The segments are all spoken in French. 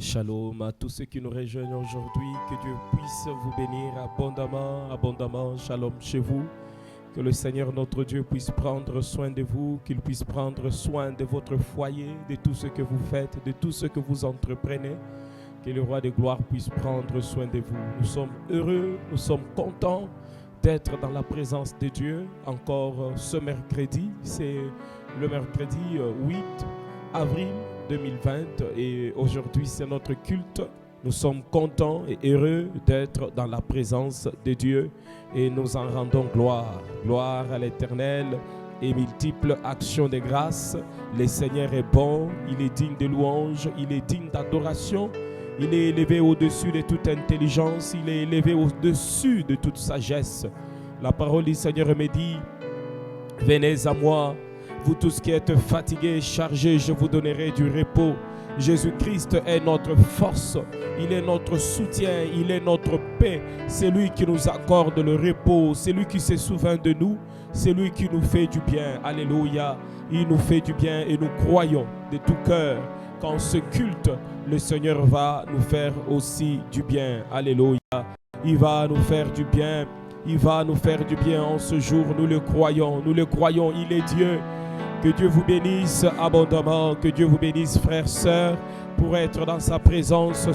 Shalom à tous ceux qui nous rejoignent aujourd'hui. Que Dieu puisse vous bénir abondamment, abondamment. Shalom chez vous. Que le Seigneur notre Dieu puisse prendre soin de vous, qu'il puisse prendre soin de votre foyer, de tout ce que vous faites, de tout ce que vous entreprenez. Que le Roi de gloire puisse prendre soin de vous. Nous sommes heureux, nous sommes contents d'être dans la présence de Dieu. Encore ce mercredi, c'est le mercredi 8 avril 2020 et aujourd'hui c'est notre culte. Nous sommes contents et heureux d'être dans la présence de Dieu et nous en rendons gloire. Gloire à l'Éternel et multiples actions de grâce. Le Seigneur est bon, il est digne de louange, il est digne d'adoration. Il est élevé au-dessus de toute intelligence, il est élevé au-dessus de toute sagesse. La parole du Seigneur me dit, venez à moi, vous tous qui êtes fatigués et chargés, je vous donnerai du repos. Jésus-Christ est notre force, il est notre soutien, il est notre paix. C'est lui qui nous accorde le repos, c'est lui qui se souvient de nous, c'est lui qui nous fait du bien. Alléluia, il nous fait du bien et nous croyons de tout cœur qu'en ce culte, le Seigneur va nous faire aussi du bien. Alléluia, il va nous faire du bien, il va nous faire du bien en ce jour. Nous le croyons, il est Dieu. Que Dieu vous bénisse abondamment, que Dieu vous bénisse frères, sœurs, pour être dans sa présence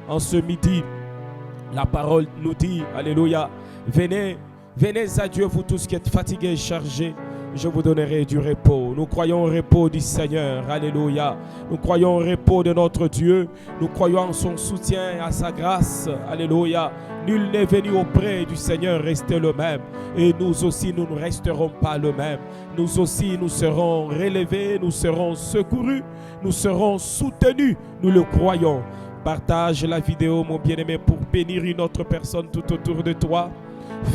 en ce midi. La parole nous dit, alléluia, venez à Dieu, vous tous qui êtes fatigués et chargés, je vous donnerai du repos. Nous croyons au repos du Seigneur, alléluia. Nous croyons au repos de notre Dieu, nous croyons en son soutien, à sa grâce, alléluia. Nul n'est venu auprès du Seigneur rester le même. Et nous aussi, nous ne resterons pas le même. Nous aussi, nous serons relevés, nous serons secourus, nous serons soutenus. Nous le croyons. Partage la vidéo, mon bien-aimé, pour bénir une autre personne tout autour de toi.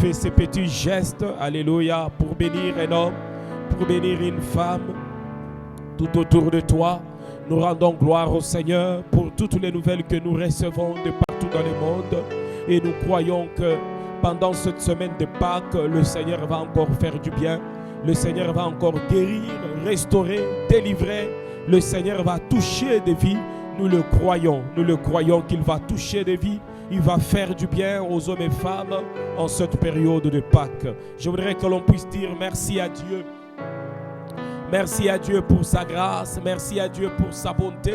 Fais ces petits gestes, alléluia, pour bénir un homme, pour bénir une femme tout autour de toi. Nous rendons gloire au Seigneur pour toutes les nouvelles que nous recevons de partout dans le monde. Et nous croyons que pendant cette semaine de Pâques, le Seigneur va encore faire du bien. Le Seigneur va encore guérir, restaurer, délivrer. Le Seigneur va toucher des vies. Nous le croyons qu'il va toucher des vies. Il va faire du bien aux hommes et femmes en cette période de Pâques. Je voudrais que l'on puisse dire merci à Dieu. Merci à Dieu pour sa grâce. Merci à Dieu pour sa bonté.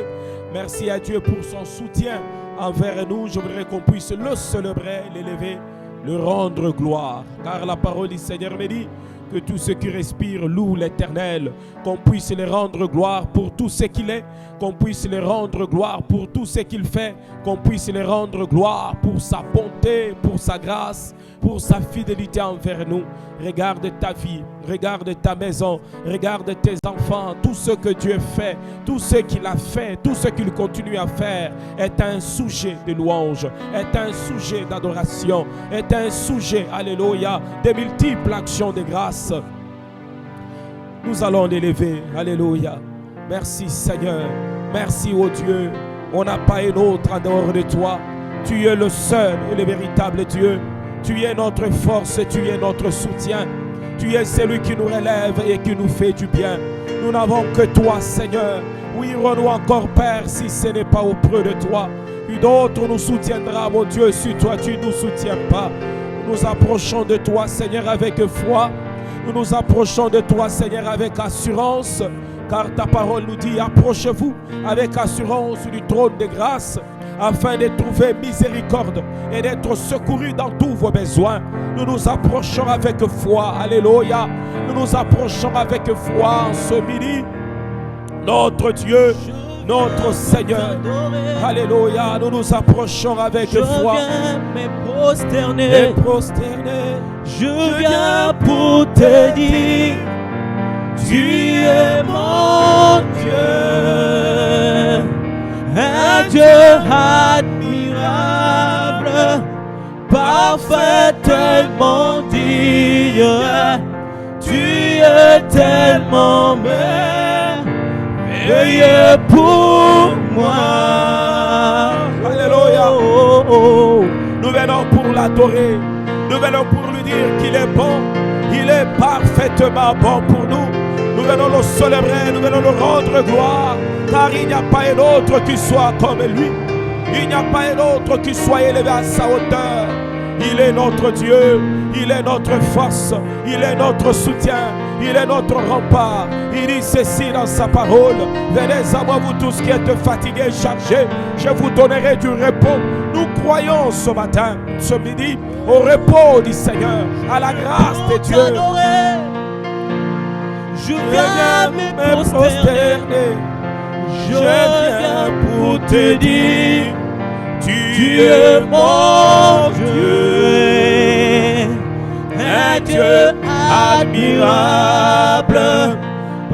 Merci à Dieu pour son soutien envers nous. Je voudrais qu'on puisse le célébrer, l'élever, le rendre gloire. Car la parole du Seigneur me dit que tous ceux qui respirent louent l'Éternel, qu'on puisse les rendre gloire pour tout ce qu'il est, qu'on puisse les rendre gloire pour tout ce qu'il fait, qu'on puisse les rendre gloire pour sa bonté, pour sa grâce, pour sa fidélité envers nous. Regarde ta vie, regarde ta maison, regarde tes enfants, tout ce que Dieu fait, tout ce qu'il a fait, tout ce qu'il continue à faire est un sujet de louange, est un sujet d'adoration, est un sujet, alléluia, de multiples actions de grâce. Nous allons l'élever, alléluia. Merci Seigneur, merci ô Dieu. On n'a pas un autre en dehors de toi. Tu es le seul et le véritable Dieu. Tu es notre force, tu es notre soutien. Tu es celui qui nous relève et qui nous fait du bien. Nous n'avons que toi Seigneur. Où irons-nous encore Père si ce n'est pas auprès de toi? Qui d'autre nous soutiendra mon Dieu si toi tu ne nous soutiens pas? Nous nous approchons de toi Seigneur avec foi. Nous nous approchons de toi Seigneur avec assurance. Car ta parole nous dit, approchez-vous avec assurance du trône de grâce afin de trouver miséricorde et d'être secourus dans tous vos besoins. Nous nous approchons avec foi, alléluia. Nous nous approchons avec foi en ce midi. Notre Dieu, notre Seigneur, alléluia. Nous nous approchons avec foi. Je viens me prosterner. Je viens pour te dire, tu es mon Dieu, un Dieu admirable, parfait, tellement digne. Tu es tellement merveilleux pour moi. Alléluia. Nous venons pour l'adorer. Nous venons pour lui dire qu'il est bon. Il est parfaitement bon pour nous. Nous venons le célébrer, nous venons le rendre gloire. car il n'y a pas un autre qui soit comme lui. Il n'y a pas un autre qui soit élevé à sa hauteur. Il est notre Dieu, il est notre force, il est notre soutien, il est notre rempart. Il dit ceci dans sa parole: venez à moi vous tous qui êtes fatigués et chargés, je vous donnerai du repos. Nous croyons ce matin, ce midi, au repos du Seigneur, à la grâce de Dieu. Je viens me prosterner, je viens pour te dire, tu es mon Dieu, un Dieu admirable,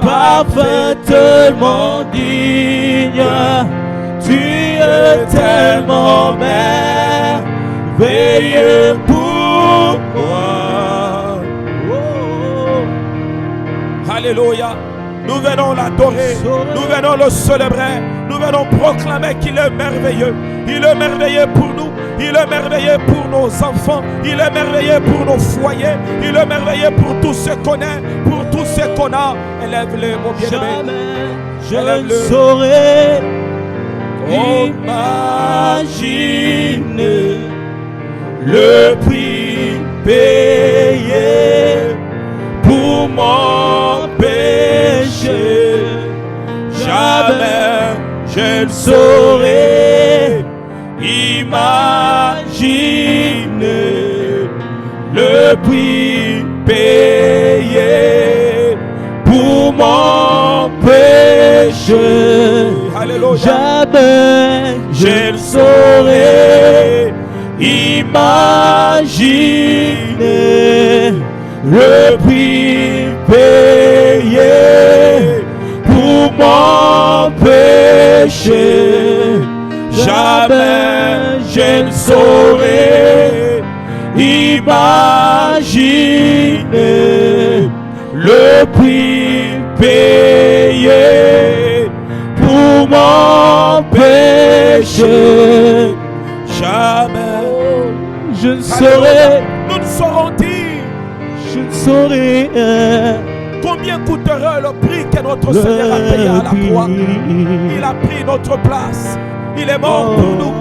parfaitement digne. Tu es tellement merveilleux pour moi. Alléluia. Nous venons l'adorer, nous venons le célébrer, nous venons proclamer qu'il est merveilleux. Il est merveilleux pour nous, il est merveilleux pour nos enfants, il est merveilleux pour nos foyers, il est merveilleux pour tout ce qu'on est, pour tout ce qu'on a. Élève-le, mon bien-aimé. Je ne saurais imaginer le prix payé pour mon péché. Jamais je ne saurais imaginer le prix payé pour mon péché. Alléluia. Jamais je ne saurais imaginer le prix payé pour mon péché. Jamais je ne saurais imaginer le prix payé pour mon péché. Jamais je ne saurais. Nous ne saurons dire. Je ne saurais Combien coûterait le prix que notre Seigneur a payé à la croix? Il a pris notre place. Il est mort pour nous.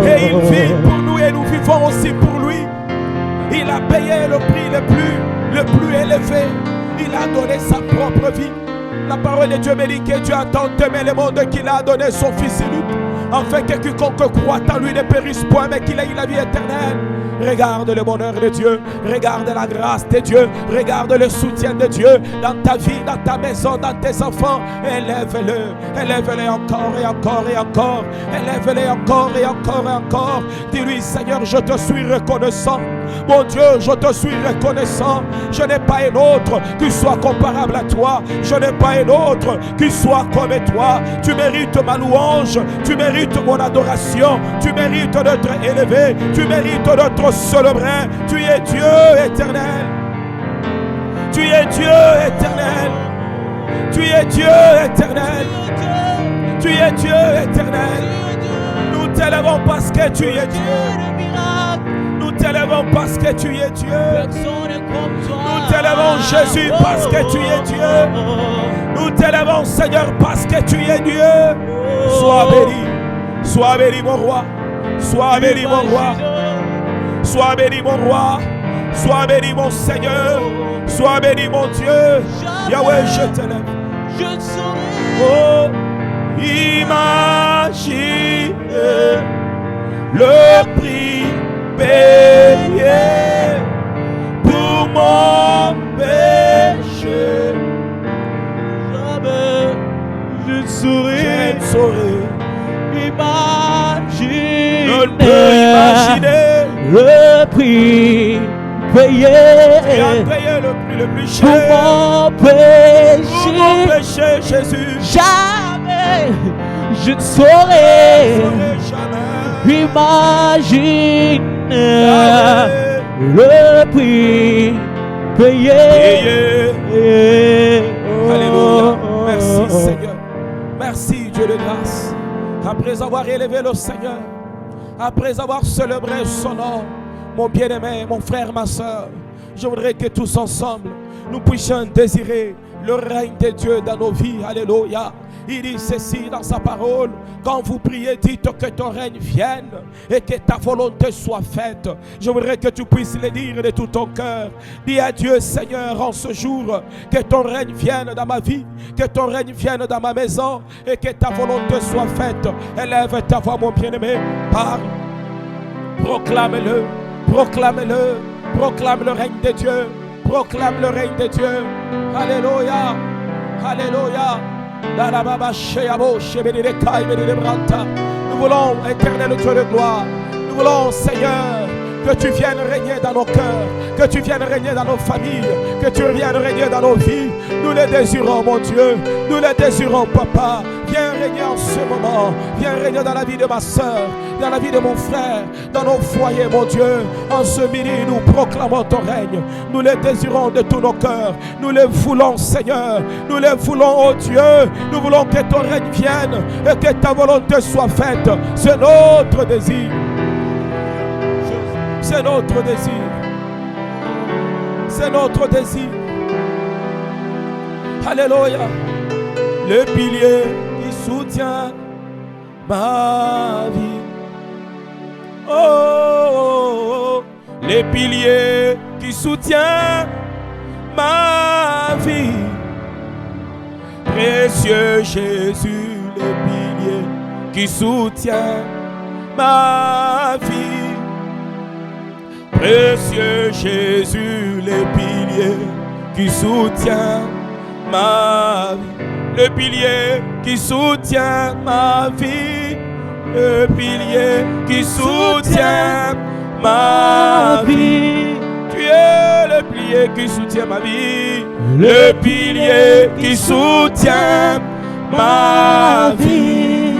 Et il vit pour nous et nous vivons aussi pour lui. Il a payé le prix le plus élevé. Il a donné sa propre vie. La parole de Dieu me dit que Dieu a tant aimé le monde qu'il a donné son Fils unique, afin que quiconque croit en lui ne périsse point, mais qu'il ait la vie éternelle. Regarde le bonheur de Dieu, regarde la grâce de Dieu, regarde le soutien de Dieu dans ta vie, dans ta maison, dans tes enfants. Élève-le, élève-le encore et encore et encore, élève-le encore et encore et encore. Dis-lui: Seigneur, je te suis reconnaissant. Mon Dieu, je te suis reconnaissant. Je n'ai pas un autre qui soit comparable à toi. Je n'ai pas un autre qui soit comme toi. Tu mérites ma louange, tu mérites mon adoration, tu mérites d'être élevé, tu mérites d'être célébré. Tu es Dieu éternel. Tu es Dieu éternel. Tu es Dieu éternel. Tu es Dieu éternel. Nous t'élèvons parce que tu es Dieu. Nous t'élèvons parce que tu es Dieu. Nous t'élèvons, Jésus, parce que tu es Dieu. Nous t'élèvons, Seigneur, parce que tu es Dieu. Sois béni mon roi. Sois béni mon roi. Sois béni mon roi. Sois béni mon Seigneur. Sois béni mon Dieu. Yahweh, je t'élève. Je ne saurais Oh, imagine le prix payé pour mon péché. jamais je ne Je saurais ne saurais, imaginer je ne peux imaginer. le prix payé Tu as payé le prix le plus pour cher mon pour mon péché. péché, Jésus. Jamais je ne saurais Je ne saurais jamais. imaginer Jamais le prix payé. payé. Alléluia. Oh. Merci Seigneur. Merci Dieu de grâce. Après avoir élevé le Seigneur, après avoir célébré son nom, mon bien-aimé, mon frère, ma soeur, je voudrais que tous ensemble, nous puissions désirer le règne de Dieu dans nos vies. Alléluia. Il dit ceci dans sa parole. Quand vous priez, dites que ton règne vienne et que ta volonté soit faite. Je voudrais que tu puisses le dire de tout ton cœur. Dis à Dieu, Seigneur, en ce jour, que ton règne vienne dans ma vie, que ton règne vienne dans ma maison et que ta volonté soit faite. Élève ta voix, mon bien-aimé. Parle. Proclame-le. Proclame-le. Proclame le règne de Dieu. Proclame le règne de Dieu. Alléluia. Alléluia. Nous voulons, éternel Dieu de gloire, nous voulons, Seigneur, que tu viennes régner dans nos cœurs, que tu viennes régner dans nos familles, que tu viennes régner dans nos vies. Nous le désirons, mon Dieu, nous le désirons, Papa. Viens régner en ce moment, viens régner dans la vie de ma soeur, dans la vie de mon frère, dans nos foyers, mon Dieu. En ce midi, nous proclamons ton règne, nous le désirons de tous nos cœurs, nous le voulons, Seigneur, nous le voulons, oh Dieu. Nous voulons que ton règne vienne et que ta volonté soit faite. C'est notre désir. C'est notre désir. C'est notre désir. Alléluia. Le pilier qui soutient ma vie. Oh, oh, oh. Le pilier qui soutient ma vie. Précieux Jésus, le pilier qui soutient ma vie. Précieux Jésus, le pilier qui soutient ma vie. Le pilier qui soutient ma vie. Le pilier qui soutient ma vie. Tu es le pilier qui soutient ma vie. Le pilier qui soutient ma vie.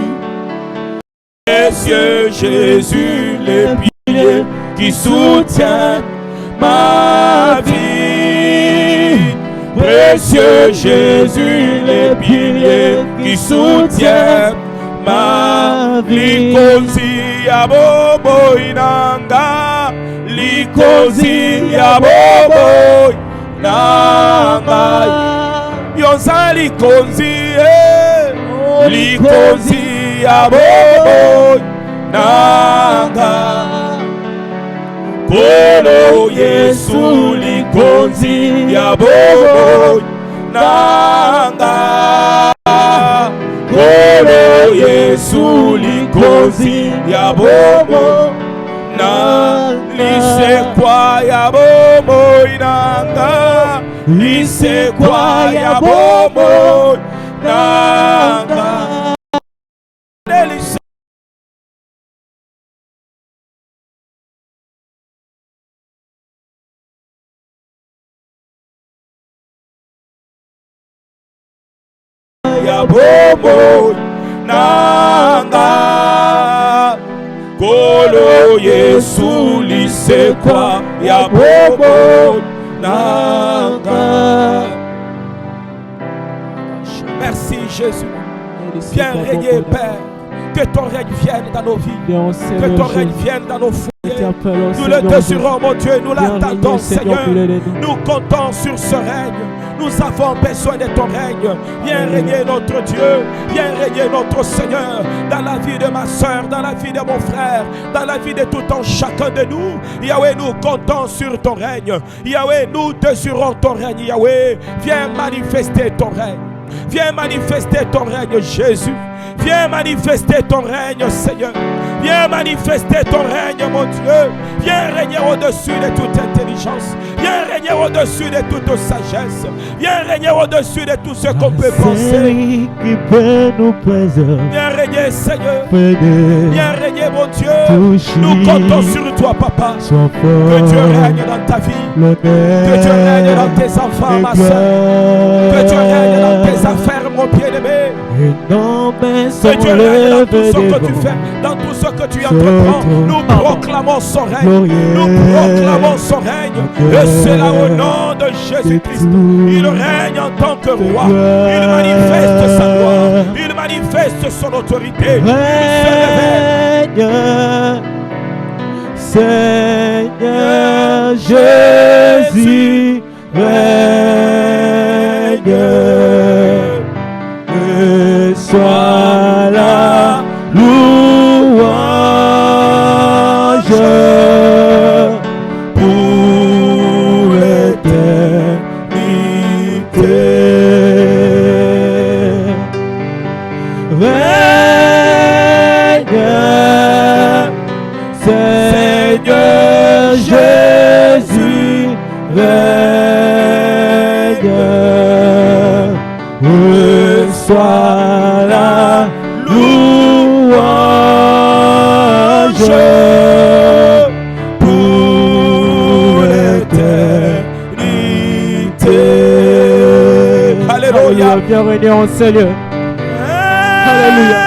Précieux Jésus, le pilier qui soutient ma vie. Précieux Jésus, le pilier qui soutient ma vie. Likozi ya bobo inanga, likozi ya bobo inanga. Yonsa likozi, likozi ya bobo inanga. Kolo Yesu likonzi ya bobo nanga. Kolo Yesu likonzi ya bobo na. Lise kwa ya bobo inanga. Lise kwa ya bobo nanga. Ya bobo nanga. Kolo Yesu lisekwa ya bobo nanga. Merci Jésus. Viens régner, Père. Que ton règne vienne dans nos vies. Que ton règne vienne dans nos foyers. Nous le désirons, mon Dieu. Nous l'attendons, Seigneur. Nous comptons sur ce règne. Nous avons besoin de ton règne. Viens régner notre Dieu. Viens régner notre Seigneur. Dans la vie de ma soeur, dans la vie de mon frère, dans la vie de tout un chacun de nous. Yahweh, nous comptons sur ton règne. Yahweh, nous désirons ton règne. Yahweh, viens manifester ton règne. Viens manifester ton règne, Jésus. Viens manifester ton règne, Seigneur. Viens manifester ton règne, mon Dieu. Viens régner au-dessus de toute intelligence. Viens régner au-dessus de toute sagesse. Viens régner au-dessus de tout ce qu'on peut penser. Qui peut nous préserver. Viens régner, Seigneur. Viens régner, mon Dieu. Nous comptons sur toi, Papa. Que Dieu règne dans ta vie. Que Dieu règne dans tes enfants, ma soeur. Que Dieu règne dans tes affaires, mon bien-aimé. Que Dieu règne dans tout ce que tu fais, dans tout ce que tu entreprends. Nous proclamons son règne. Nous proclamons son règne. Et c'est là au nom de Jésus-Christ. Il règne en tant que roi. Il manifeste sa gloire. Il manifeste son autorité. Seigneur Jésus, règne. reçois la louange pour l'éternité. Règne, Seigneur Jésus, règne, reçois la louange pour l'éternité. Alléluia. Bienvenue en Seigneur. Alléluia.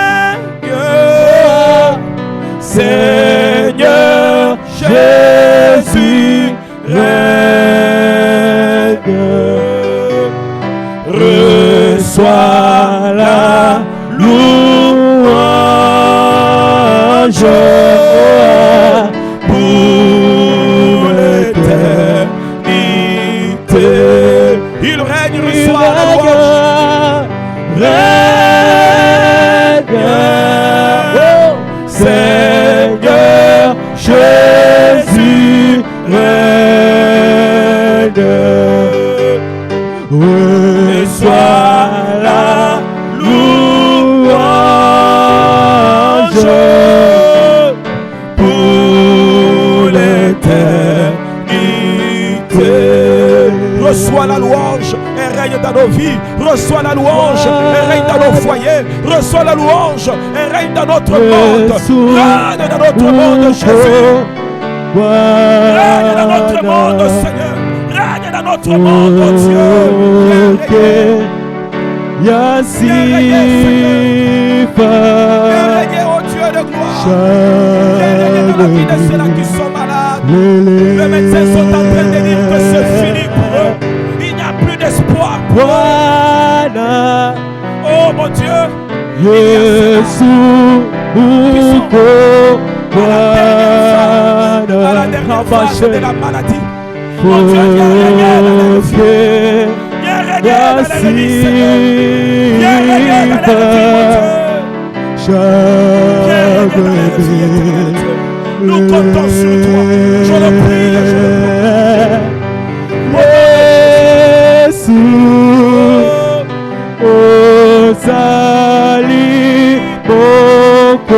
Seigneur Jésus, règne, reçois la louange pour l'éternité. Il règne, reçoit la louange. Règne, Seigneur Jésus, règne, reçois la louange pour l'éternité. Reçois la louange et règne dans nos vies. Reçois la louange et règne dans nos foyers. Reçois la louange et règne dans notre monde. Règne dans notre monde, Jésus. Règne dans notre monde, Seigneur. Règne dans notre monde, oh Dieu. Viens régner, oh Dieu de gloire. Viens régner dans la vie de ceux-là qui sont malades. Les médecins sont en train de dire que c'est fini pour eux. Il n'y a plus d'espoir pour eux. Oh mon Dieu. À la dernière phase de la maladie. Mon Dieu, viens régner dans la vie. Viens régner dans la vie, Seigneur. Viens régner dans la vie, mon Dieu. Viens régner dans la vie, éternel Dieu. Nous comptons sur toi. Je le prie, je le prie. Osali Mokozi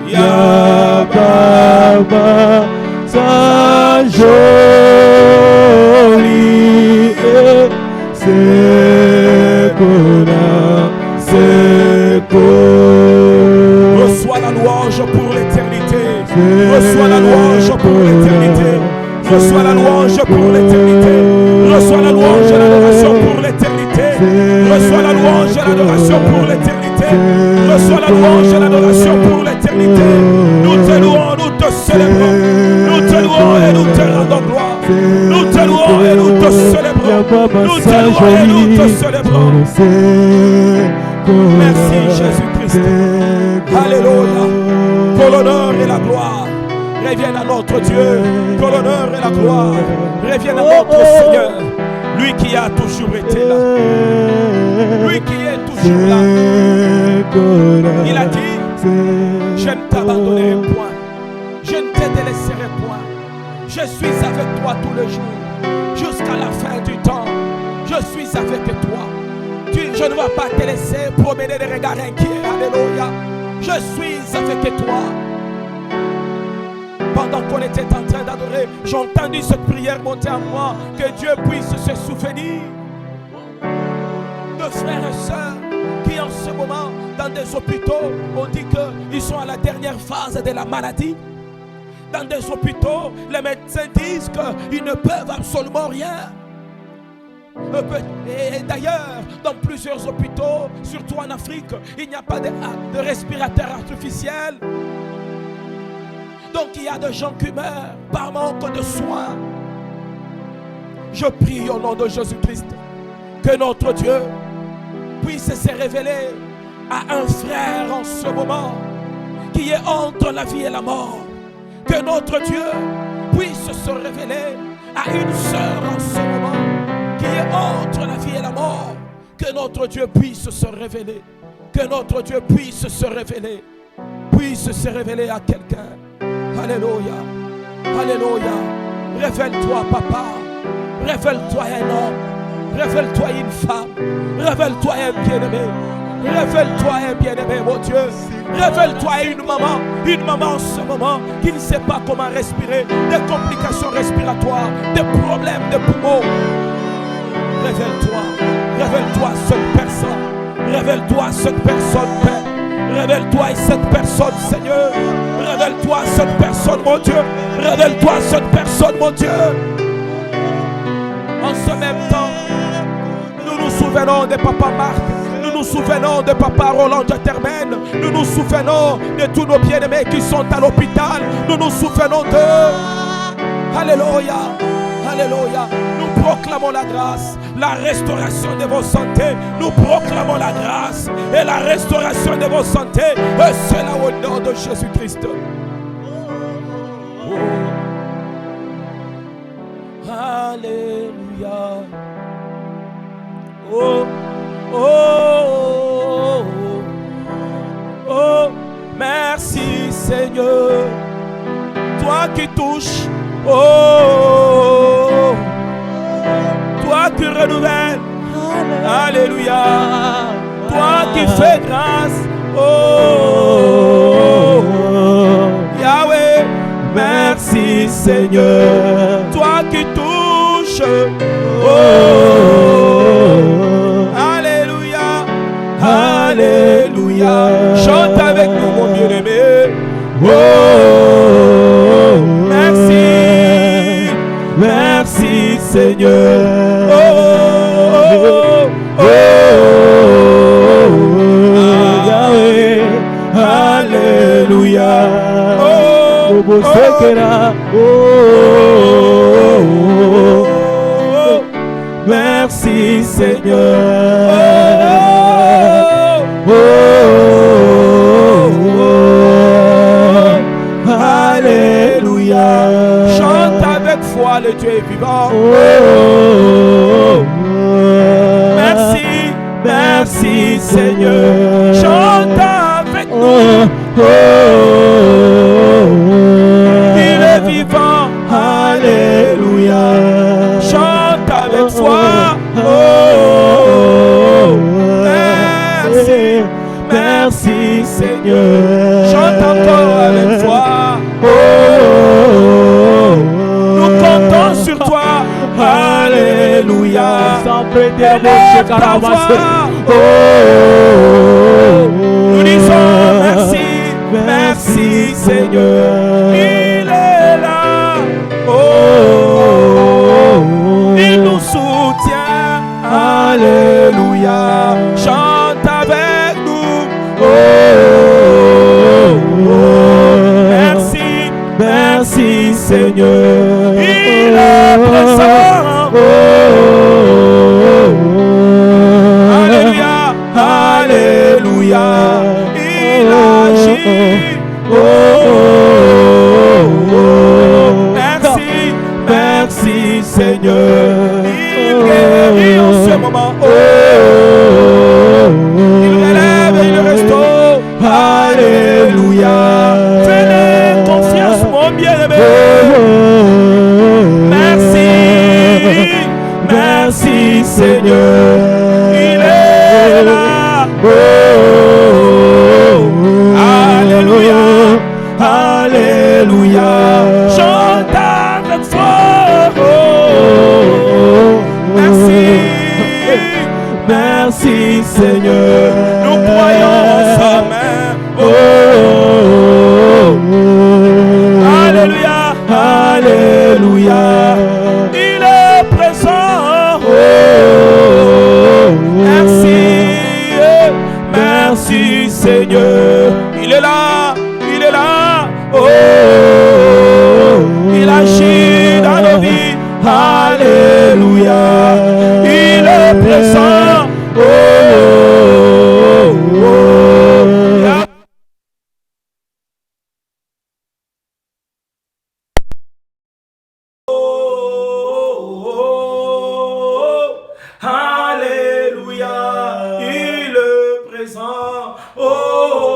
Ya Baba Sa Joli Sekona Seko. Reçois la louange pour l'éternité. Reçois la louange pour l'éternité. Reçois la louange pour l'éternité. Reçois la louange et l'adoration pour l'éternité. Reçois la louange et l'adoration pour l'éternité. Reçois la louange et l'adoration pour l'éternité. Nous te louons, nous te célébrons. Nous te louons et nous te rendons gloire. Nous te louons et nous te célébrons. Nous te louons et nous te célébrons. Merci Jésus-Christ. Alléluia. Que l'honneur et la gloire reviennent à notre Dieu. Que l'honneur et la gloire reviennent à notre Seigneur. Lui qui a toujours été là. Lui qui est toujours là. Il a dit, je ne t'abandonnerai point. Je ne te délaisserai point. Je suis avec toi tous les jours. Jusqu'à la fin du temps. Je suis avec toi. Je ne vais pas te laisser promener des regards inquiets. Alléluia. Je suis avec toi. Pendant qu'on était en train d'adorer, j'ai entendu cette prière monter en moi. Que Dieu puisse se souvenir de frères et sœurs qui en ce moment, dans des hôpitaux, on dit qu'ils sont à la dernière phase de la maladie. Dans des hôpitaux, les médecins disent qu'ils ne peuvent absolument rien. Et d'ailleurs, dans plusieurs hôpitaux, surtout en Afrique, il n'y a pas de respirateur artificiel. Donc il y a des gens qui meurent par manque de soins. Je prie au nom de Jésus-Christ que notre Dieu puisse se révéler à un frère en ce moment qui est entre la vie et la mort. Que notre Dieu puisse se révéler à une sœur en ce moment qui est entre la vie et la mort. Que notre Dieu puisse se révéler. Que notre Dieu puisse se révéler. Puisse se révéler à quelqu'un. Alléluia. Alléluia. Révèle-toi, papa. Révèle-toi un homme. Révèle-toi une femme. Révèle-toi un bien-aimé. Révèle-toi un bien-aimé, mon Dieu. Révèle-toi une maman en ce moment qui ne sait pas comment respirer, des complications respiratoires, des problèmes de poumons. Révèle-toi, révèle-toi à cette personne. Révèle-toi à cette personne, Père. Révèle-toi à cette personne, Seigneur. Révèle-toi à cette personne, mon Dieu. Révèle-toi à cette personne, mon Dieu. En ce même temps, nous nous souvenons de Papa Marc. Nous nous souvenons de Papa Roland Jatermen. Nous nous souvenons de tous nos bien-aimés qui sont à l'hôpital. Nous nous souvenons d'eux. Alléluia. Alléluia. Nous proclamons la grâce, la restauration de vos santé. Nous proclamons la grâce et la restauration de vos santé. Et cela au nom de Jésus-Christ. Oh. Alléluia. Oh. Oh, oh, oh, oh, merci Seigneur, toi qui touches, oh, oh, oh, toi qui renouvelles, alléluia, toi qui fais grâce, oh, oh, oh, Yahweh, merci Seigneur, toi qui touches, oh, oh, alléluia. Chante avec nous, mon bien-aimé. Oh, merci, merci Seigneur. Oh, oh, oh, Yahweh. Alléluia. Oh, oh, oh, merci Seigneur. Oh, oh, oh, alléluia. Chante avec foi, le Dieu est vivant. Oh, merci, merci Seigneur. Chante avec nous. Il est vivant. Alléluia. Chante avec foi. Merci Seigneur. Chante encore avec foi. Oh, oh, oh, nous comptons sur toi. Alléluia. Élève ta voix. Oh, oh, oh, nous disons merci. Merci Seigneur. Il est là. Oh, oh, oh, il nous soutient. Alléluia. Chante avec nous. Oh, oh, oh, merci, merci Seigneur. Il est présent. Oh, oh, oh, alléluia, alléluia. Il agit. Oh, oh, oh, merci, merci Seigneur. Il guérit en ce moment. Oh, il relève et il restaure. Alléluia. Fais-le confiance, mon bien-aimé. Merci, merci Seigneur. Il est là. Alléluia, alléluia. Chante avec foi. Merci, merci Seigneur. Nous croyons en sa main. Oh, oh, oh. Alléluia, alléluia. Il est présent. Oh, oh, oh. Merci, merci Seigneur. Il est là, il est là. Oh, oh, oh. Il agit dans nos vies. Alléluia. Il est présent. Oh, oh, oh. Yeah. Oh, oh, oh. Alléluia. oh.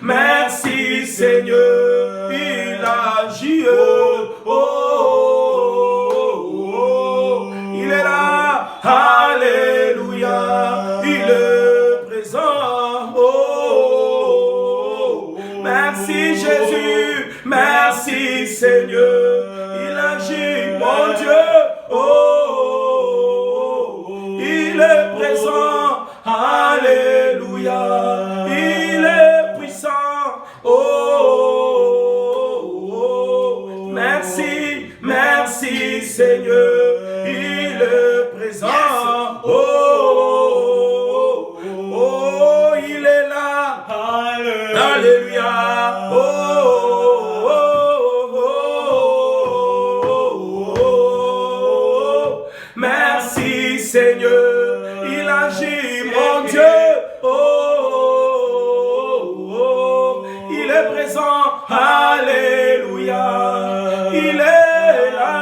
Merci Seigneur, il agit, il est là, alléluia, il est présent, merci Jésus, merci Seigneur, il agit, mon Dieu, il est présent, alléluia, il est puissant, merci, merci Seigneur, il est présent, il est là, alléluia, merci Seigneur, il agit, mon Dieu, il est présent, alléluia, il est là,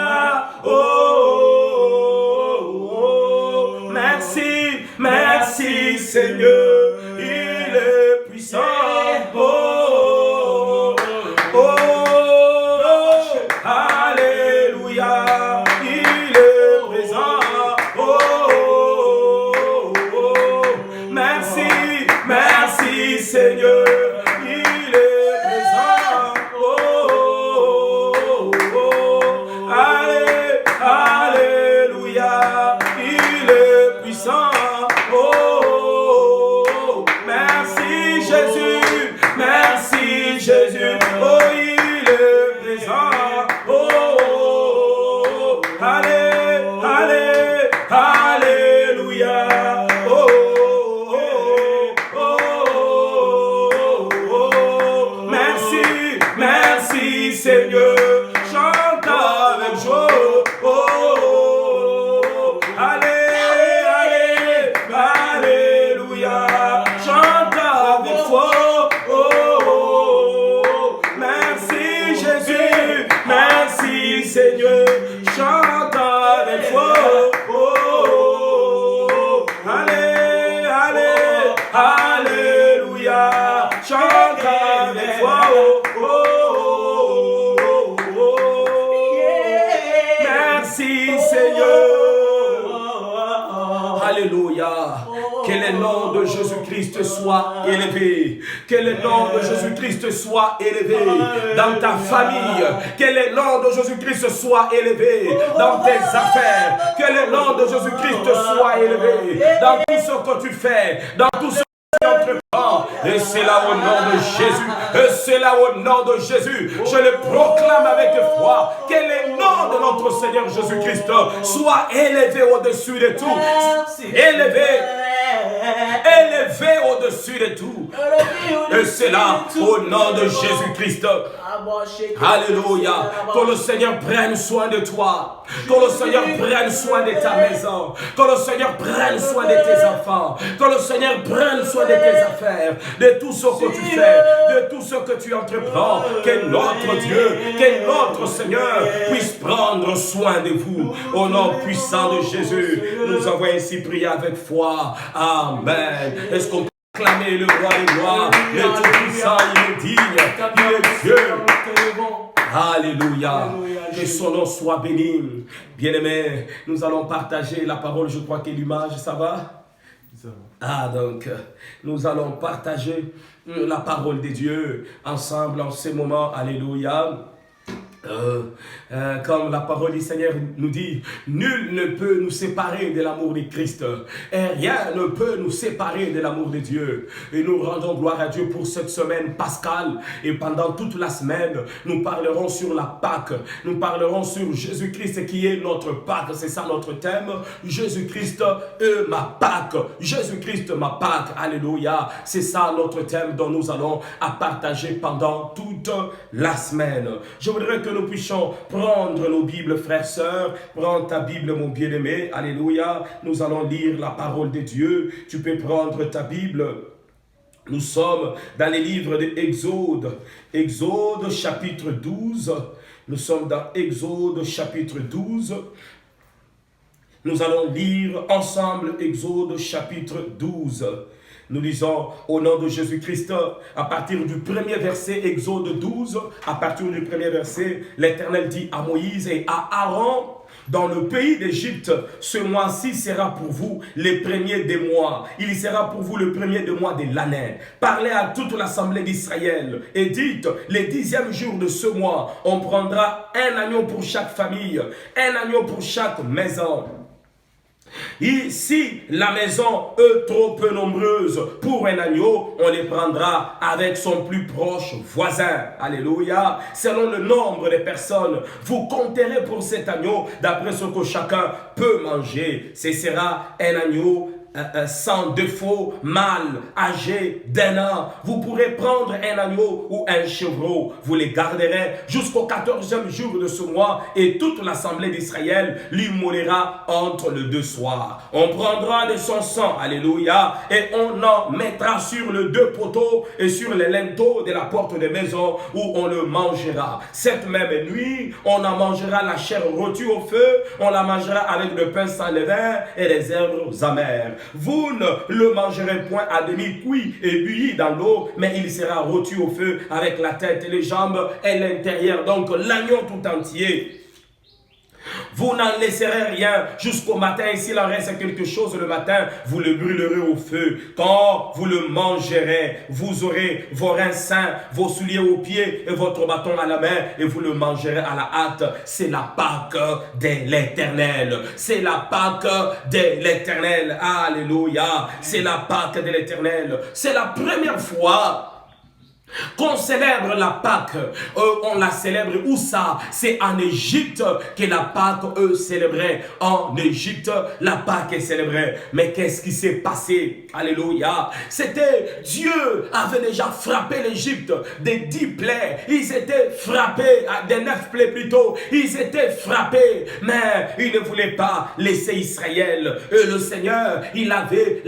merci, merci Seigneur, il est puissant, alléluia, il est présent, merci, merci Seigneur, il est présent, alléluia, il est puissant, merci Jésus, merci Jésus, il est présent, alléluia, merci, merci Seigneur, chante avec joie, alléluia, chante avec foi, merci Jésus, merci Seigneur, chante avec foi, alléluia, chante avec foi, merci Seigneur, alléluia. Que le nom de Jésus-Christ soit élevé. Que le nom de Jésus-Christ soit élevé dans ta famille. Que le nom de Jésus-Christ soit élevé dans tes affaires. Que le nom de Jésus-Christ soit élevé dans tout ce que tu fais, dans tout ce que tu entreprends. Et c'est là au nom de Jésus. Et c'est là au nom de Jésus. Je le proclame avec foi. Que le nom de notre Seigneur Jésus-Christ soit élevé au-dessus de tout. Élevé au-dessus de tout. Et c'est là au nom de Jésus-Christ. Alléluia. Que le Seigneur prenne soin de toi. Que le Seigneur prenne soin de ta maison. Que le Seigneur prenne soin de tes enfants. Que le Seigneur prenne soin de tes affaires. De tout ce que tu fais. De tout ce que tu entreprends. Que notre Dieu, que notre Seigneur puisse prendre soin de vous. Au nom puissant de Jésus. Nous avons ainsi prié avec foi. Amen. Est-ce qu'on peut acclamer le roi des rois, le Tout-Puissant, il est digne, il est Dieu. Alléluia. Que son nom soit béni. Bien-aimés, nous allons partager la parole. Je crois que l'image, ça va? Ah, donc, nous allons partager la parole de Dieu ensemble en ce moment. Alléluia. Comme la parole du Seigneur nous dit, nul ne peut nous séparer de l'amour de Christ et rien ne peut nous séparer de l'amour de Dieu. Et nous rendons gloire à Dieu pour cette semaine pascale, et pendant toute la semaine nous parlerons sur la Pâque, nous parlerons sur Jésus-Christ qui est notre Pâque. C'est ça notre thème, Jésus-Christ ma Pâque, Jésus-Christ ma Pâque. Alléluia, c'est ça notre thème dont nous allons à partager pendant toute la semaine. Je voudrais que nous puissions prendre nos Bibles, frères, sœurs. Prends ta Bible, mon bien-aimé. Alléluia. Nous allons lire la parole de Dieu. Tu peux prendre ta Bible. Nous sommes dans les livres d'Exode. Exode chapitre 12. Nous sommes dans Exode chapitre 12. Nous allons lire ensemble Exode chapitre 12. Nous lisons au nom de Jésus-Christ, à partir du premier verset, Exode 12, à partir du premier verset, l'Éternel dit à Moïse et à Aaron, dans le pays d'Égypte, ce mois-ci sera pour vous le premier des mois. Il sera pour vous le premier des mois de l'année. Parlez à toute l'assemblée d'Israël et dites, le 10e jour de ce mois, on prendra un agneau pour chaque famille, un agneau pour chaque maison. Et si la maison est trop peu nombreuse pour un agneau, on les prendra avec son plus proche voisin. Alléluia. Selon le nombre de personnes, vous compterez pour cet agneau d'après ce que chacun peut manger. Ce sera un agneau sans défaut, mâle, âgé d'1 an. Vous pourrez prendre un agneau ou un chevreau. Vous les garderez jusqu'au 14e jour de ce mois et toute l'assemblée d'Israël l'immolera entre les deux soirs. On prendra de son sang, alléluia, et on en mettra sur les deux poteaux et sur les linteaux de la porte des maisons où on le mangera. Cette même nuit, on en mangera la chair rôtie au feu, on la mangera avec le pain sans levain et les herbes amères. Vous ne le mangerez point à demi cuit et bouilli dans l'eau, mais il sera rôti au feu avec la tête et les jambes et l'intérieur, donc l'agneau tout entier. Vous n'en laisserez rien jusqu'au matin, et s'il en reste quelque chose le matin, vous le brûlerez au feu. Quand vous le mangerez, vous aurez vos reins sains, vos souliers aux pieds et votre bâton à la main, et vous le mangerez à la hâte. C'est la Pâque de l'Éternel. C'est la Pâque de l'Éternel. Alléluia. C'est la Pâque de l'Éternel. C'est la première fois qu'on célèbre la Pâque. On la célèbre où ça? C'est en Égypte que la Pâque, célébraient. En Égypte, la Pâque est célébrée. Mais qu'est-ce qui s'est passé? Alléluia. C'était Dieu avait déjà frappé l'Égypte des 10 plaies. Ils étaient frappés, des 9 plaies plutôt. Ils étaient frappés. Mais ils ne voulaient pas laisser Israël. Et le Seigneur, il avait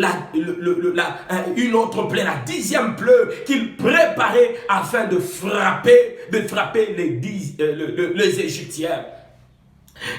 une autre plaie, la 10e plaie qu'il préparait afin de frapper les Égyptiens.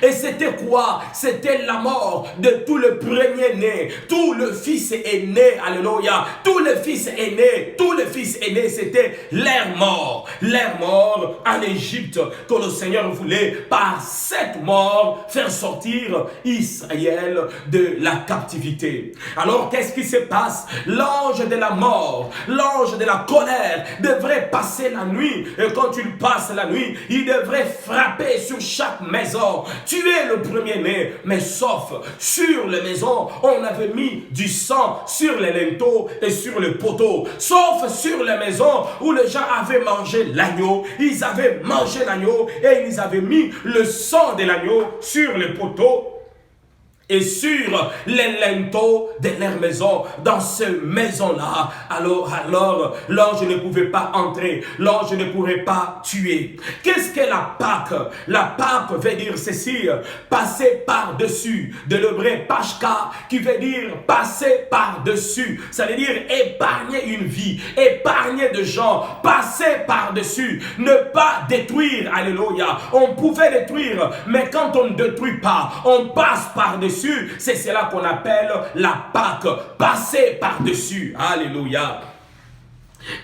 Et c'était quoi? C'était la mort de tout le premier-né. Tout le fils aîné, alléluia. Tout le fils aîné, c'était l'air mort. L'air mort en Égypte que le Seigneur voulait par cette mort faire sortir Israël de la captivité. Alors qu'est-ce qui se passe? L'ange de la mort, l'ange de la colère devrait passer la nuit. Et quand il passe la nuit, il devrait frapper sur chaque maison. Tuer le premier-né, mais sauf sur les maisons, on avait mis du sang sur les linteaux et sur le poteau. Sauf sur les maisons où les gens avaient mangé l'agneau, ils avaient mangé l'agneau et ils avaient mis le sang de l'agneau sur le poteau et sur les linteaux de leur maison. Dans ces maisons-là, alors l'ange ne pouvait pas entrer, l'ange ne pourrait pas tuer. Qu'est-ce que la Pâque? La Pâque veut dire ceci, passer par-dessus, de l'hébreu pashka, qui veut dire passer par-dessus. Ça veut dire épargner une vie, épargner des gens, passer par-dessus, ne pas détruire. Alléluia. On pouvait détruire, mais quand on ne détruit pas, on passe par-dessus. C'est cela qu'on appelle la Pâque, passer par-dessus. Alléluia.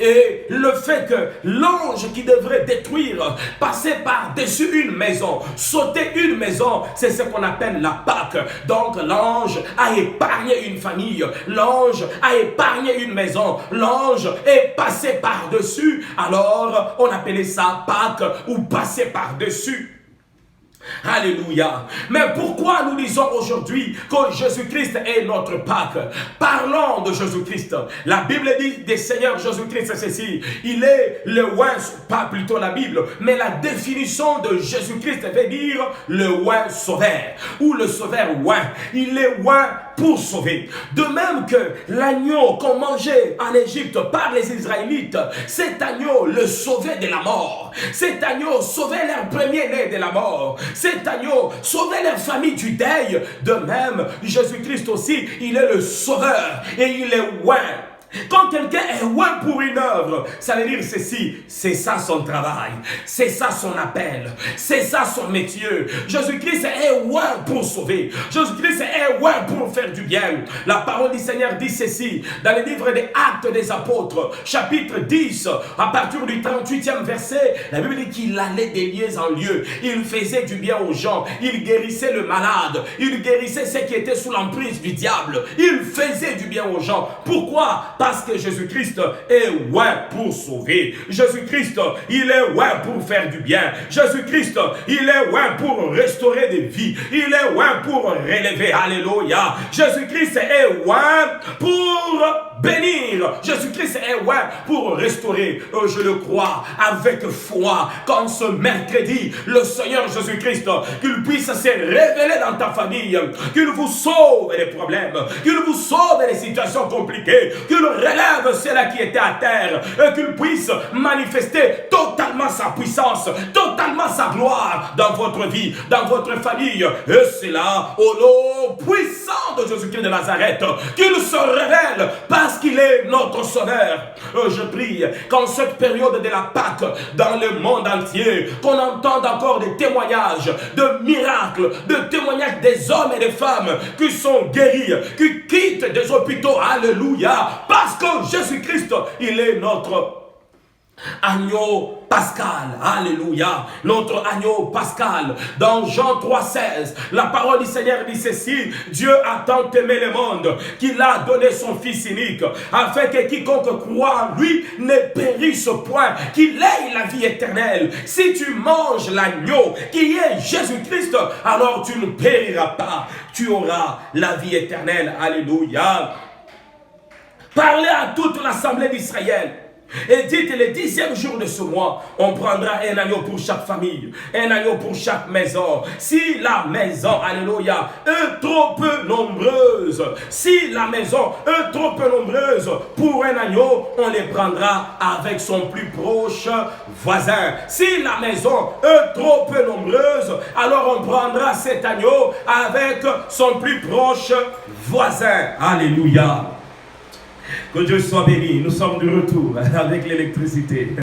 Et le fait que l'ange qui devrait détruire, passer par-dessus une maison, sauter une maison, c'est ce qu'on appelle la Pâque. Donc l'ange a épargné une famille, l'ange a épargné une maison, l'ange est passé par-dessus. Alors on appelait ça Pâque ou passer par-dessus. Alléluia. Mais pourquoi nous disons aujourd'hui que Jésus-Christ est notre Pâque? Parlons de Jésus-Christ. La Bible dit des Seigneurs Jésus-Christ, c'est ceci. Il est le oint, pas plutôt la Bible, mais la définition de Jésus-Christ veut dire le oint sauveur ou le sauveur oint. Il est oint pour sauver. De même que l'agneau qu'on mangeait en Égypte par les Israélites, cet agneau le sauvait de la mort. Cet agneau sauvait leur premier-né de la mort. Cet agneau sauvait leur famille du deuil. De même, Jésus-Christ aussi, il est le sauveur et il est oint. Quand quelqu'un est ouin pour une œuvre, ça veut dire ceci, c'est ça son travail, c'est ça son appel, c'est ça son métier. Jésus-Christ est ouin pour sauver, Jésus-Christ est ouin pour faire du bien. La parole du Seigneur dit ceci, dans le livre des Actes des Apôtres, chapitre 10, à partir du 38e verset, la Bible dit qu'il allait des lieux en lieu, il faisait du bien aux gens, il guérissait le malade, il guérissait ceux qui étaient sous l'emprise du diable, il faisait du bien aux gens. Pourquoi? Parce que Jésus-Christ est ouin pour sauver. Jésus-Christ, il est ouin pour faire du bien. Jésus-Christ, il est ouin pour restaurer des vies. Il est ouin pour relever. Alléluia. Jésus-Christ est ouin pour bénir. Jésus-Christ est ouin pour restaurer. Je le crois avec foi. Quand ce mercredi, le Seigneur Jésus-Christ, qu'il puisse se révéler dans ta famille, qu'il vous sauve des problèmes, qu'il vous sauve des situations compliquées, qu'il relève ceux-là qui étaient à terre, et qu'il puisse manifester totalement sa puissance, totalement sa gloire dans votre vie, dans votre famille. Et c'est là, au nom puissant de Jésus-Christ de Nazareth, qu'il se révèle parce qu'il est notre sauveur. Je prie qu'en cette période de la Pâque, dans le monde entier, qu'on entende encore des témoignages de miracles, de témoignages des hommes et des femmes qui sont guéris, qui quittent des hôpitaux. Alléluia. Parce que Jésus-Christ, il est notre agneau pascal. Alléluia. Notre agneau pascal. Dans Jean 3,16, la parole du Seigneur dit ceci: Dieu a tant aimé le monde qu'il a donné son Fils unique, afin que quiconque croit en lui ne périsse point, qu'il ait la vie éternelle. Si tu manges l'agneau qui est Jésus-Christ, alors tu ne périras pas, tu auras la vie éternelle. Alléluia. Parlez à toute l'assemblée d'Israël et dites: le 10e jour de ce mois, on prendra un agneau pour chaque famille, un agneau pour chaque maison. Si la maison, alléluia, est trop peu nombreuse, si la maison est trop peu nombreuse pour un agneau, on les prendra avec son plus proche voisin. Si la maison est trop peu nombreuse, alors on prendra cet agneau avec son plus proche voisin. Alléluia. Que Dieu soit béni. Nous sommes de retour avec l'électricité.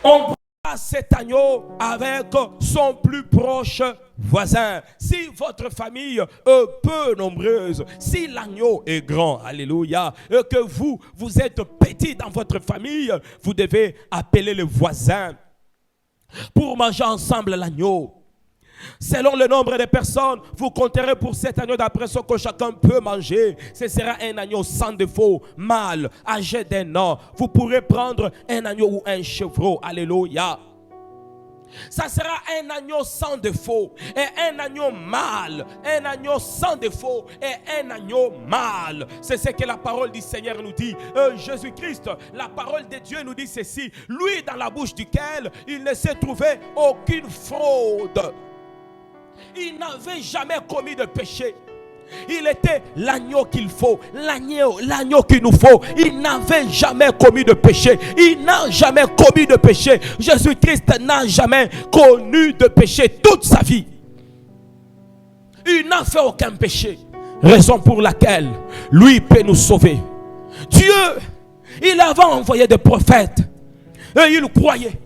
On prend cet agneau avec son plus proche voisin. Si votre famille est peu nombreuse, si l'agneau est grand, alléluia, et que vous êtes petit dans votre famille, vous devez appeler les voisins pour manger ensemble l'agneau. Selon le nombre de personnes, vous compterez pour cet agneau d'après ce que chacun peut manger. Ce sera un agneau sans défaut, mâle, âgé d'1 an. Vous pourrez prendre un agneau ou un chevreau. Alléluia. Ça sera un agneau sans défaut et un agneau mâle, un agneau sans défaut et un agneau mâle. C'est ce que la parole du Seigneur nous dit. Jésus-Christ, la parole de Dieu nous dit ceci: lui dans la bouche duquel il ne s'est trouvé aucune fraude. Il n'avait jamais commis de péché. Il était l'agneau qu'il faut, l'agneau qu'il nous faut. Il n'avait jamais commis de péché. Il n'a jamais commis de péché. Jésus-Christ n'a jamais connu de péché toute sa vie. Il n'a fait aucun péché. Raison pour laquelle lui peut nous sauver. Dieu, il avait envoyé des prophètes et il croyait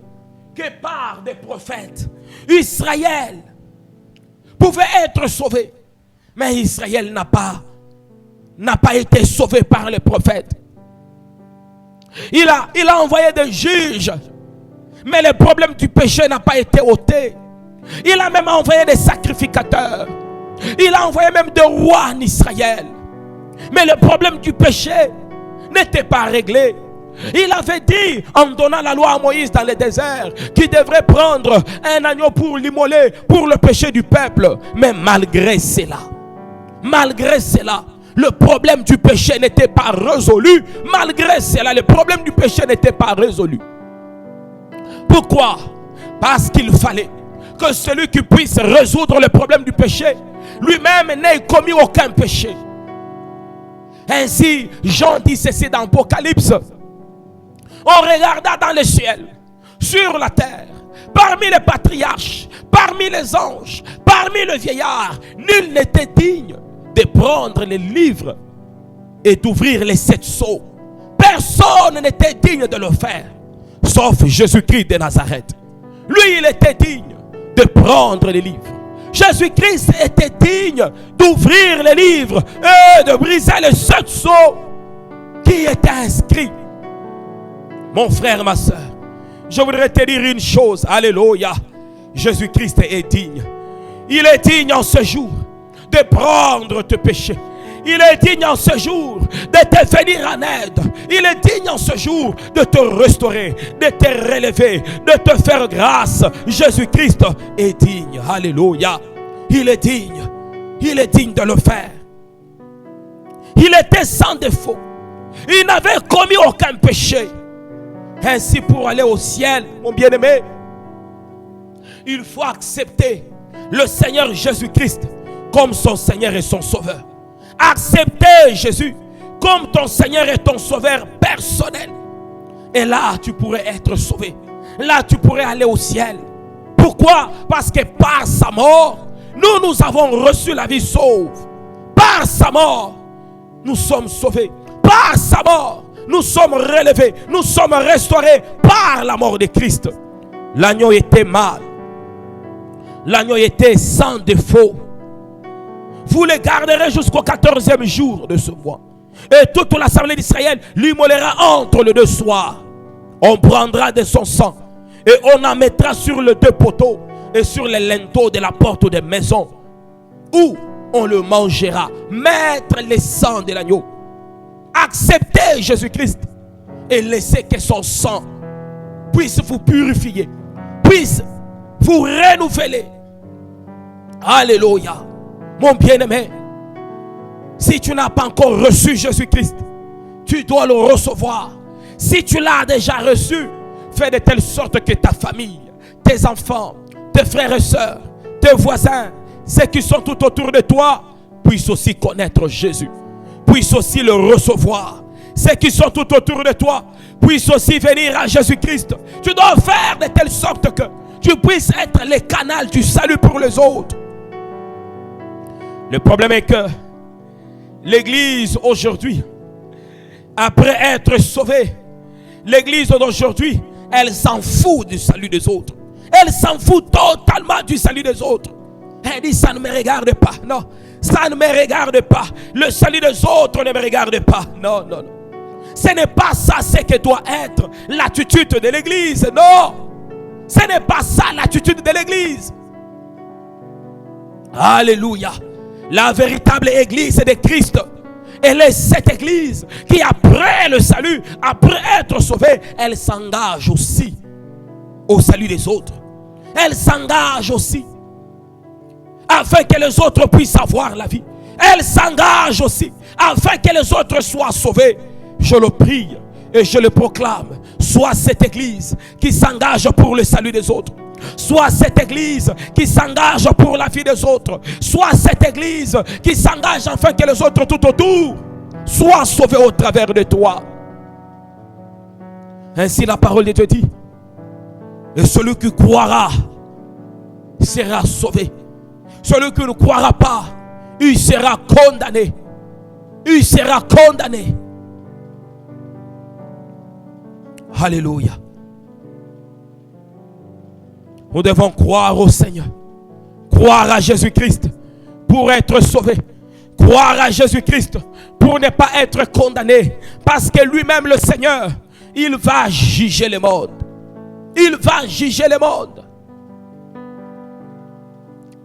que par des prophètes, Israël pouvait être sauvé. Mais Israël n'a pas été sauvé par les prophètes. Il a envoyé des juges, mais le problème du péché n'a pas été ôté. Il a même envoyé des sacrificateurs. Il a envoyé même des rois en Israël. Mais le problème du péché n'était pas réglé. Il avait dit, en donnant la loi à Moïse dans le désert, qu'il devrait prendre un agneau pour l'immoler pour le péché du peuple. Mais malgré cela, le problème du péché n'était pas résolu. Malgré cela, le problème du péché n'était pas résolu. Pourquoi? Parce qu'il fallait que celui qui puisse résoudre le problème du péché, lui-même n'ait commis aucun péché. Ainsi, Jean dit ceci dans l'Apocalypse: on regarda dans le ciel, sur la terre, parmi les patriarches, parmi les anges, parmi les vieillards, nul n'était digne de prendre les livres et d'ouvrir les 7 sceaux. Personne n'était digne de le faire, sauf Jésus-Christ de Nazareth. Lui, il était digne de prendre les livres. Jésus-Christ était digne d'ouvrir les livres et de briser les 7 sceaux qui étaient inscrits. Mon frère, ma soeur, je voudrais te dire une chose. Alléluia. Jésus-Christ est digne. Il est digne en ce jour de prendre tes péchés. Il est digne en ce jour de te venir en aide. Il est digne en ce jour de te restaurer, de te relever, de te faire grâce. Jésus-Christ est digne. Alléluia. Il est digne. Il est digne de le faire. Il était sans défaut. Il n'avait commis aucun péché. Ainsi, pour aller au ciel, mon bien-aimé, il faut accepter le Seigneur Jésus-Christ comme son Seigneur et son Sauveur. Accepter Jésus comme ton Seigneur et ton Sauveur personnel. Et là, tu pourrais être sauvé. Là, tu pourrais aller au ciel. Pourquoi? Parce que par sa mort, nous avons reçu la vie sauve. Par sa mort, nous sommes sauvés. Par sa mort, nous sommes relevés. Nous sommes restaurés par la mort de Christ. L'agneau était mâle. L'agneau était sans défaut. Vous le garderez jusqu'au 14e jour de ce mois. Et toute l'assemblée d'Israël l'immolera entre les 2 soirs. On prendra de son sang et on en mettra sur les 2 poteaux et sur les linteaux de la porte des maisons où on le mangera. Mettre le sang de l'agneau. Acceptez Jésus-Christ et laissez que son sang puisse vous purifier, puisse vous renouveler. Alléluia. Mon bien-aimé, si tu n'as pas encore reçu Jésus-Christ, tu dois le recevoir. Si tu l'as déjà reçu, fais de telle sorte que ta famille, tes enfants, tes frères et sœurs, tes voisins, ceux qui sont tout autour de toi, puissent aussi connaître Jésus, puissent aussi le recevoir. Ceux qui sont tout autour de toi puissent aussi venir à Jésus-Christ. Tu dois faire de telle sorte que tu puisses être le canal du salut pour les autres. Le problème est que l'église aujourd'hui, après être sauvée, l'église d'aujourd'hui, elle s'en fout du salut des autres. Elle s'en fout totalement du salut des autres. Elle dit, ça ne me regarde pas. Non, ça ne me regarde pas. Le salut des autres ne me regarde pas. Non, non, non. Ce n'est pas ça ce que doit être l'attitude de l'église. Non, ce n'est pas ça l'attitude de l'église. Alléluia. La véritable église de Christ, elle est cette église qui, après le salut, après être sauvée, elle s'engage aussi au salut des autres. Elle s'engage aussi afin que les autres puissent avoir la vie. Elle s'engage aussi afin que les autres soient sauvés. Je le prie et je le proclame. Soit cette église qui s'engage pour le salut des autres. Soit cette église qui s'engage pour la vie des autres. Soit cette église qui s'engage afin que les autres tout autour soient sauvés au travers de toi. Ainsi la parole de Dieu dit. Et celui qui croira sera sauvé. Celui qui ne croira pas, il sera condamné. Il sera condamné. Alléluia. Nous devons croire au Seigneur. Croire à Jésus-Christ pour être sauvé. Croire à Jésus-Christ pour ne pas être condamné. Parce que lui-même, le Seigneur, il va juger le monde. Il va juger le monde.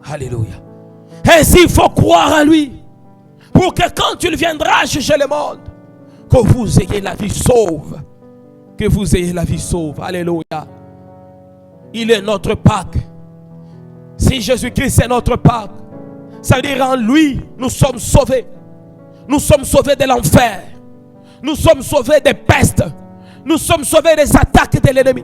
Alléluia. Ainsi, il faut croire en lui. Pour que quand il viendra juger le monde, que vous ayez la vie sauve. Que vous ayez la vie sauve. Alléluia. Il est notre Pâques. Si Jésus-Christ est notre Pâques, ça veut dire en lui, nous sommes sauvés. Nous sommes sauvés de l'enfer. Nous sommes sauvés des pestes. Nous sommes sauvés des attaques de l'ennemi.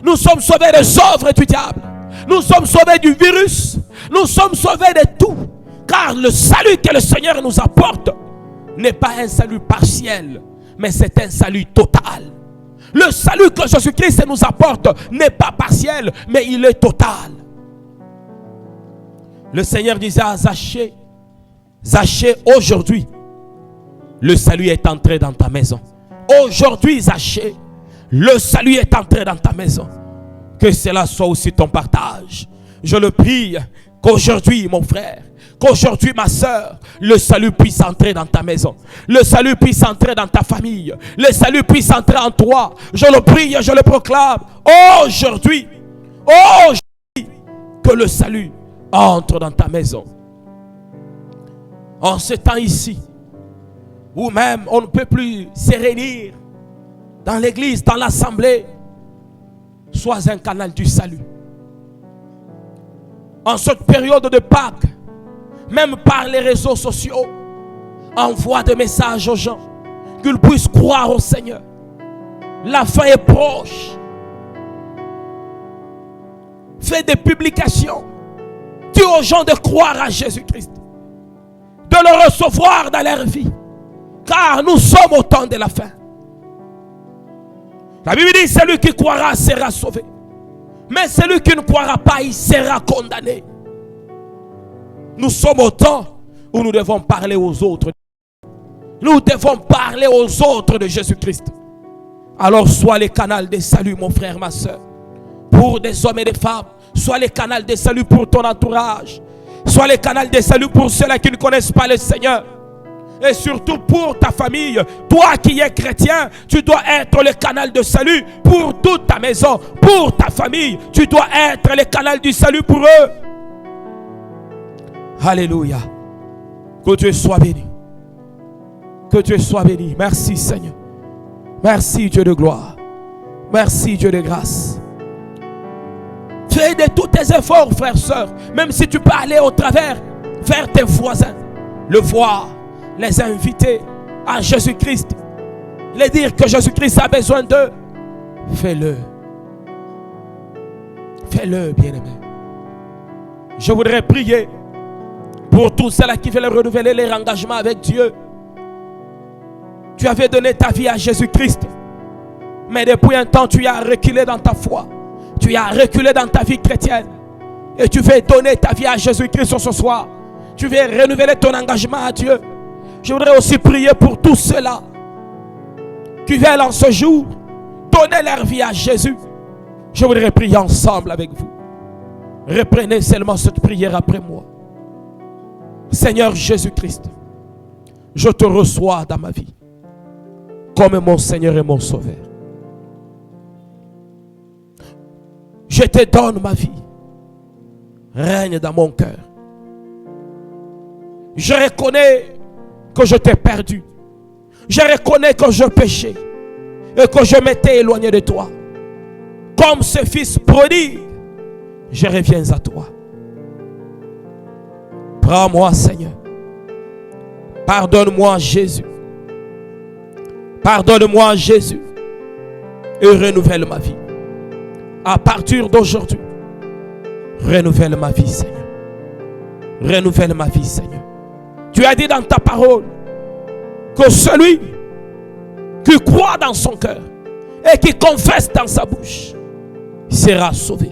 Nous sommes sauvés des œuvres du diable. Nous sommes sauvés du virus. Nous sommes sauvés de tout. Car le salut que le Seigneur nous apporte n'est pas un salut partiel, mais c'est un salut total. Le salut que Jésus-Christ nous apporte n'est pas partiel, mais il est total. Le Seigneur disait à Zachée, Zachée, aujourd'hui, le salut est entré dans ta maison. Aujourd'hui, Zachée, le salut est entré dans ta maison. Que cela soit aussi ton partage. Je le prie qu'aujourd'hui, mon frère, qu'aujourd'hui, ma soeur, le salut puisse entrer dans ta maison. Le salut puisse entrer dans ta famille. Le salut puisse entrer en toi. Je le prie, je le proclame. Aujourd'hui, que le salut entre dans ta maison. En ce temps ici, où même on ne peut plus se réunir dans l'église, dans l'assemblée, sois un canal du salut. En cette période de Pâques, même par les réseaux sociaux, envoie des messages aux gens, qu'ils puissent croire au Seigneur. La fin est proche. Fais des publications. Dis aux gens de croire à Jésus-Christ, de le recevoir dans leur vie, car nous sommes au temps de la fin. La Bible dit, celui qui croira sera sauvé, mais celui qui ne croira pas, il sera condamné. Nous sommes au temps où nous devons parler aux autres. Nous devons parler aux autres de Jésus-Christ. Alors sois le canal de salut, mon frère, ma soeur, pour des hommes et des femmes. Sois le canal de salut pour ton entourage. Sois le canal de salut pour ceux-là qui ne connaissent pas le Seigneur. Et surtout pour ta famille. Toi qui es chrétien, tu dois être le canal de salut pour toute ta maison. Pour ta famille, tu dois être le canal du salut pour eux. Alléluia. Que Dieu soit béni. Que Dieu soit béni. Merci Seigneur. Merci Dieu de gloire. Merci Dieu de grâce. Fais de tous tes efforts, frères, sœurs. Même si tu peux aller au travers, vers tes voisins, le voir, les inviter à Jésus-Christ, les dire que Jésus-Christ a besoin d'eux. Fais-le. Fais-le, bien-aimé. Je voudrais prier pour tous ceux-là qui veulent renouveler leur engagement avec Dieu. Tu avais donné ta vie à Jésus-Christ, mais depuis un temps tu as reculé dans ta foi. Tu as reculé dans ta vie chrétienne. Et tu veux donner ta vie à Jésus-Christ ce soir. Tu veux renouveler ton engagement à Dieu. Je voudrais aussi prier pour tous ceux-là qui veulent en ce jour donner leur vie à Jésus. Je voudrais prier ensemble avec vous. Reprenez seulement cette prière après moi. Seigneur Jésus-Christ, je te reçois dans ma vie comme mon Seigneur et mon Sauveur. Je te donne ma vie. Règne dans mon cœur. Je reconnais que je t'ai perdu. Je reconnais que je péchais et que je m'étais éloigné de toi. Comme ce fils prodigue, je reviens à toi. Prends-moi, Seigneur. Pardonne-moi, Jésus. Pardonne-moi, Jésus. Et renouvelle ma vie. À partir d'aujourd'hui, renouvelle ma vie, Seigneur. Renouvelle ma vie, Seigneur. Tu as dit dans ta parole que celui qui croit dans son cœur et qui confesse dans sa bouche sera sauvé.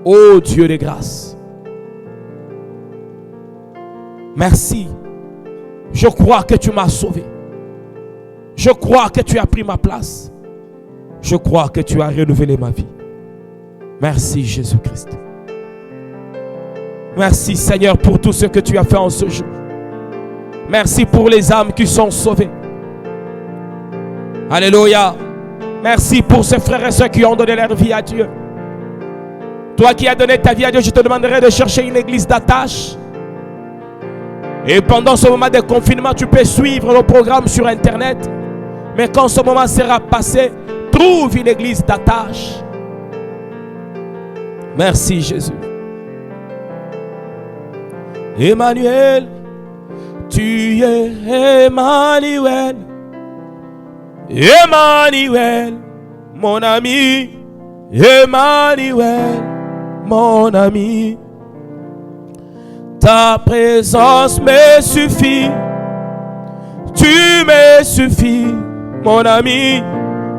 Ô Dieu de grâce, merci. Je crois que tu m'as sauvé. Je crois que tu as pris ma place. Je crois que tu as renouvelé ma vie. Merci Jésus-Christ. Merci Seigneur pour tout ce que tu as fait en ce jour. Merci pour les âmes qui sont sauvées. Alléluia. Merci pour ces frères et sœurs qui ont donné leur vie à Dieu. Toi qui as donné ta vie à Dieu, je te demanderai de chercher une église d'attache. Et pendant ce moment de confinement, tu peux suivre le programme sur internet. Mais quand ce moment sera passé, trouve une église d'attache. Merci Jésus. Emmanuel, tu es Emmanuel. Emmanuel, mon ami. Emmanuel, mon ami. Ta présence me suffit. Tu me suffis, mon ami.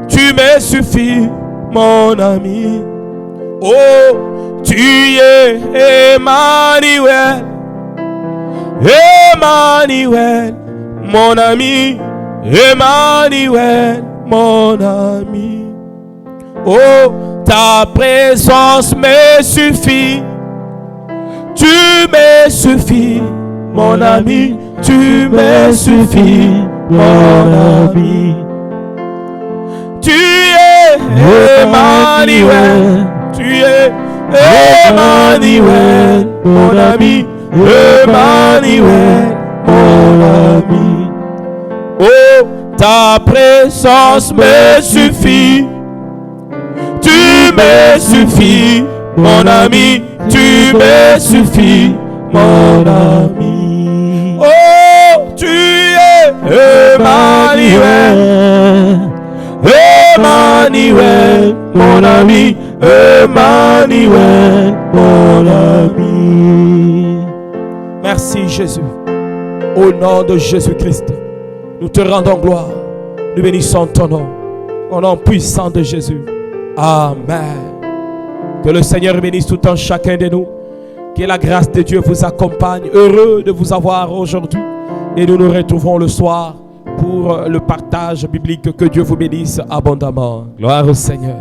Tu me suffis, mon ami. Oh, tu es Emmanuel. Emmanuel, mon ami, Emmanuel, mon ami. Oh, ta présence me suffit, tu me suffis, mon ami, tu me suffis, mon ami. Tu es Emmanuel, tu es Emmanuel, mon ami, Emmanuel, mon ami. Oh, ta présence me suffit, tu me suffis, mon ami, tu me suffis, mon ami. Oh, tu es Emmanuel, Emmanuel, mon ami, Emmanuel, mon ami. Merci Jésus. Au nom de Jésus-Christ, nous te rendons gloire. Nous bénissons ton nom. Au nom puissant de Jésus. Amen. Que le Seigneur bénisse tout un chacun de nous. Que la grâce de Dieu vous accompagne. Heureux de vous avoir aujourd'hui. Et nous nous retrouvons le soir pour le partage biblique. Que Dieu vous bénisse abondamment. Gloire au Seigneur.